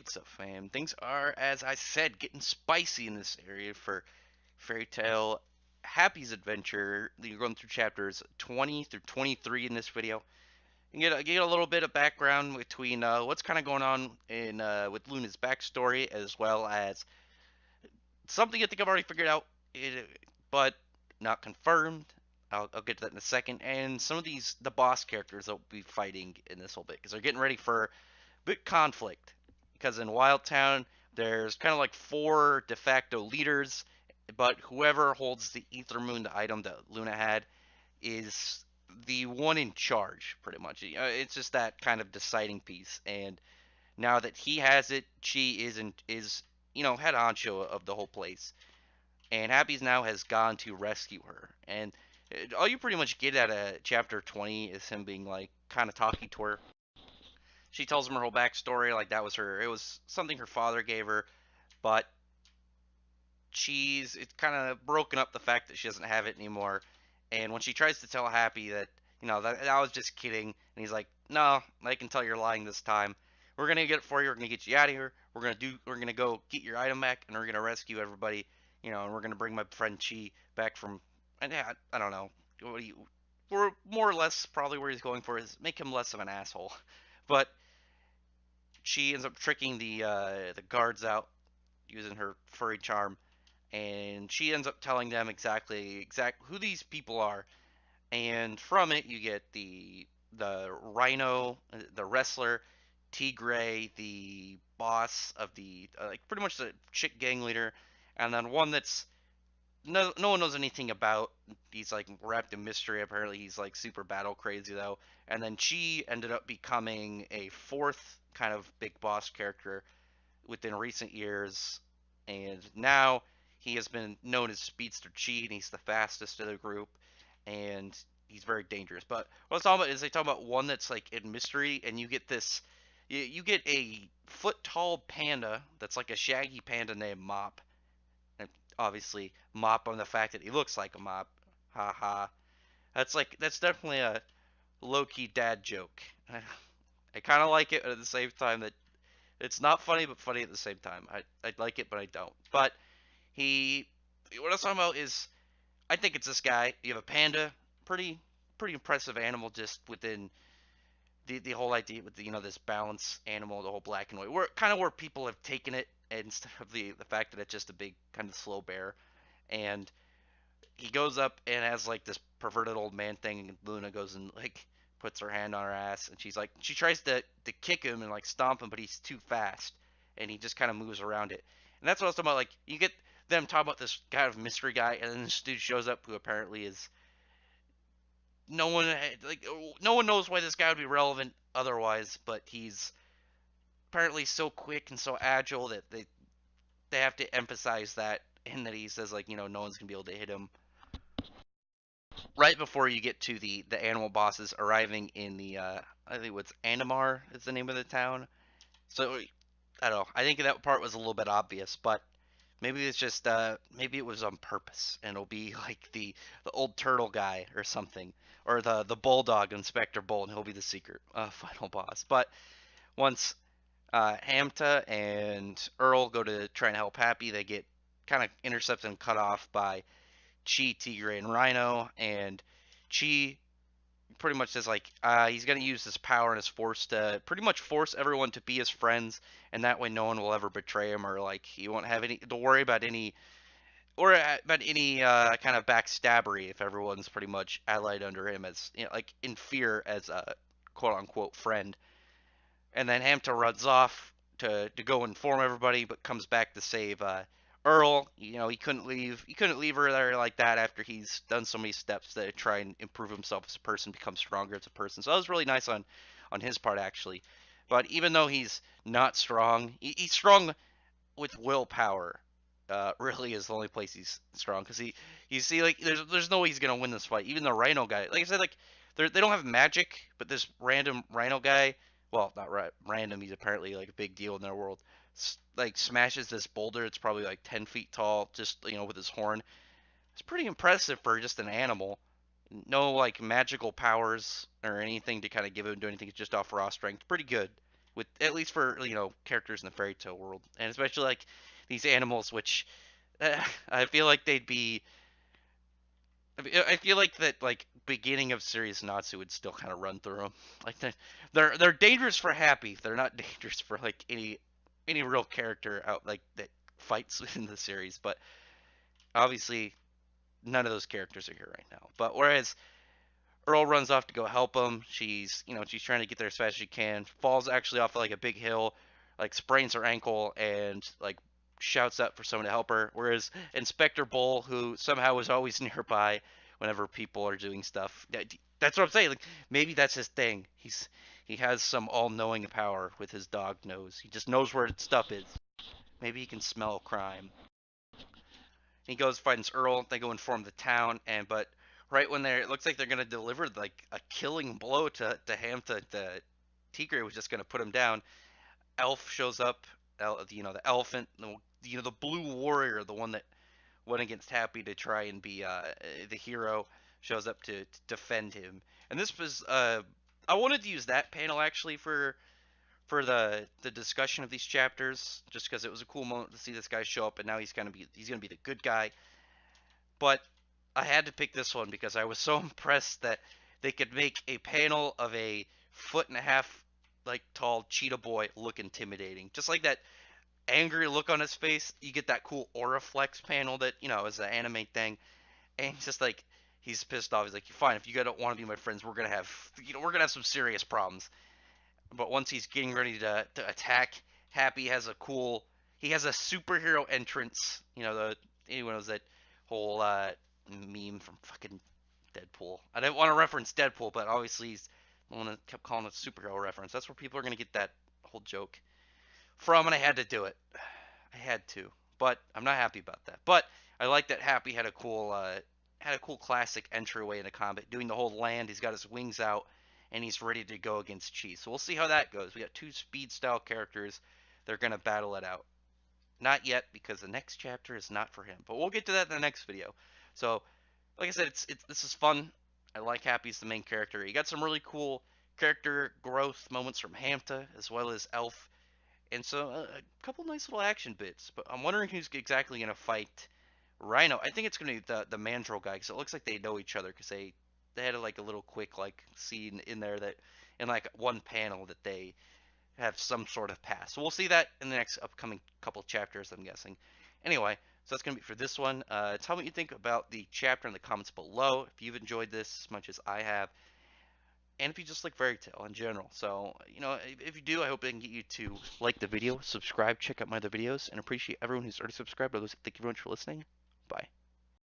what's up, fam? Things are, as I said, getting spicy in this area for Fairy Tale Happy's adventure. You're going through chapters 20 through 23 in this video. You get a little bit of background between what's kind of going on in with Luna's backstory, as well as something I think I've already figured out, but not confirmed. I'll get to that in a second. And some of the boss characters that will be fighting in this whole bit, because they're getting ready for a bit conflict. Because in Wild Town, there's kind of like four de facto leaders, but whoever holds the Ether Moon, the item that Luna had, is the one in charge, pretty much. It's just that kind of deciding piece. And now that he has it, she is head honcho of the whole place. And Happy's now has gone to rescue her. And all you pretty much get at a chapter 20 is him being like kind of talking to her. She tells him her whole backstory, like that was her. It was something her father gave her, but it's kind of broken up the fact that she doesn't have it anymore. And when she tries to tell Happy that that I was just kidding, and he's like, "No, I can tell you're lying this time. We're gonna get it for you. We're gonna get you out of here. We're gonna go get your item back, and we're gonna rescue everybody. And we're gonna bring my friend Chi back from. And yeah, I don't know. What do you? We're more or less probably where he's going for is make him less of an asshole, but she ends up tricking the guards out using her furry charm, and she ends up telling them exact who these people are. And from it, you get the Rhino, the wrestler, Tigray, the boss of the like pretty much the chick gang leader, and then one that's no one knows anything about. He's like wrapped in mystery. Apparently, he's like super battle crazy though. And then she ended up becoming a fourth kind of big boss character within recent years, and now he has been known as Speedster Chi, and he's the fastest of the group, and he's very dangerous. But what I was talking about is they talk about one that's like in mystery, and you get this, you get a foot tall panda that's like a shaggy panda named Mop, and obviously Mop on the fact that he looks like a mop. Ha ha. That's definitely a low key dad joke. I kind of like it, but at the same time that it's not funny, but funny at the same time. I like it, but I don't. But he, what I was talking about is, I think it's this guy. You have a panda, pretty impressive animal, just within the whole idea with this balance animal, the whole black and white. Where people have taken it instead of the fact that it's just a big kind of slow bear. And he goes up and has like this perverted old man thing, and Luna goes and like puts her hand on her ass, and she tries to kick him and like stomp him, but he's too fast, and he just kind of moves around it. And that's what I was talking about. Like you get them talking about this kind of mystery guy, and then this dude shows up who apparently is no one like no one knows why this guy would be relevant otherwise, but he's apparently so quick and so agile that they have to emphasize that, and that he says like no one's gonna be able to hit him right before you get to the animal bosses arriving in the I think what's Animar is the name of the town. So I don't know. I think that part was a little bit obvious, but maybe it's just maybe it was on purpose, and it'll be like the old turtle guy or something, or the bulldog Inspector Bull, and he'll be the secret final boss. But once Hamta and Earl go to try and help Happy, they get kind of intercepted and cut off by Chi, Tigre, and Rhino, and Chi pretty much says like he's gonna use his power and his force to pretty much force everyone to be his friends, and that way no one will ever betray him, or like he won't have any to worry about any kind of backstabbery if everyone's pretty much allied under him as like in fear as a quote unquote friend. And then Hamta runs off to go inform everybody, but comes back to save Earl. He couldn't leave her there like that after he's done so many steps to try and improve himself as a person, become stronger as a person. So that was really nice on his part actually. But even though he's not strong, he's strong with willpower. Really is the only place he's strong, because you see like there's no way he's gonna win this fight. Even the Rhino guy, like I said, like they don't have magic, but this random Rhino guy, well, not random, he's apparently like a big deal in their world. Like smashes this boulder. It's probably like 10 feet tall, just with his horn. It's pretty impressive for just an animal. No like magical powers or anything to kind of give him do anything. It's just off raw strength. Pretty good with at least for characters in the fairy tale world, and especially like these animals, which I feel like they'd be. I feel like that like beginning of series Natsu would still kind of run through them. Like they're dangerous for Happy. They're not dangerous for like any real character out like that fights in the series. But obviously none of those characters are here right now. But whereas Earl runs off to go help him. She's trying to get there as fast as she can. Falls actually off like a big hill, like sprains her ankle and like shouts out for someone to help her. Whereas Inspector Bull, who somehow is always nearby whenever people are doing stuff, that's what I'm saying. Like maybe that's his thing. He has some all-knowing power with his dog nose. He just knows where stuff is. Maybe he can smell crime. He goes finds Earl. They go inform the town, and but right when it looks like they're gonna deliver like a killing blow to Hamta, the Tigre was just gonna put him down. Elf shows up. The elephant, the blue warrior, the one that went against Happy to try and be the hero, shows up to defend him. And this was I wanted to use that panel actually for the discussion of these chapters, just because it was a cool moment to see this guy show up, and now he's gonna be the good guy. But I had to pick this one because I was so impressed that they could make a panel of a foot and a half like tall cheetah boy look intimidating. Just like that angry look on his face, you get that cool aura flex panel that, is an anime thing. And he's just like he's pissed off. He's like, fine, if you guys don't want to be my friends, we're gonna have some serious problems. But once he's getting ready to attack, Happy has he has a superhero entrance. Anyone knows that whole meme from fucking Deadpool. I didn't want to reference Deadpool, but obviously he's the one that kept calling it a superhero reference. That's where people are gonna get that whole joke from, and I had to do it. I had to, but I'm not happy about that. But I like that Happy had a cool classic entryway into combat, doing the whole land. He's got his wings out, and he's ready to go against Chi. So we'll see how that goes. We got two speed style characters. They're gonna battle it out. Not yet, because the next chapter is not for him. But we'll get to that in the next video. So, like I said, this is fun. I like Happy's the main character. He got some really cool character growth moments from Hamta as well as Elf, and so a couple nice little action bits. But I'm wondering who's exactly gonna fight Rhino. I think it's gonna be the Mandrill guy because it looks like they know each other because they had like a little quick like scene in there that in like one panel that they have some sort of past. So we'll see that in the next upcoming couple chapters, I'm guessing. Anyway, so that's going to be for this one. Tell me what you think about the chapter in the comments below, if you've enjoyed this as much as I have, and if you just like Fairy Tail in general. So, if you do, I hope I can get you to like the video, subscribe, check out my other videos, and appreciate everyone who's already subscribed. Thank you very much for listening.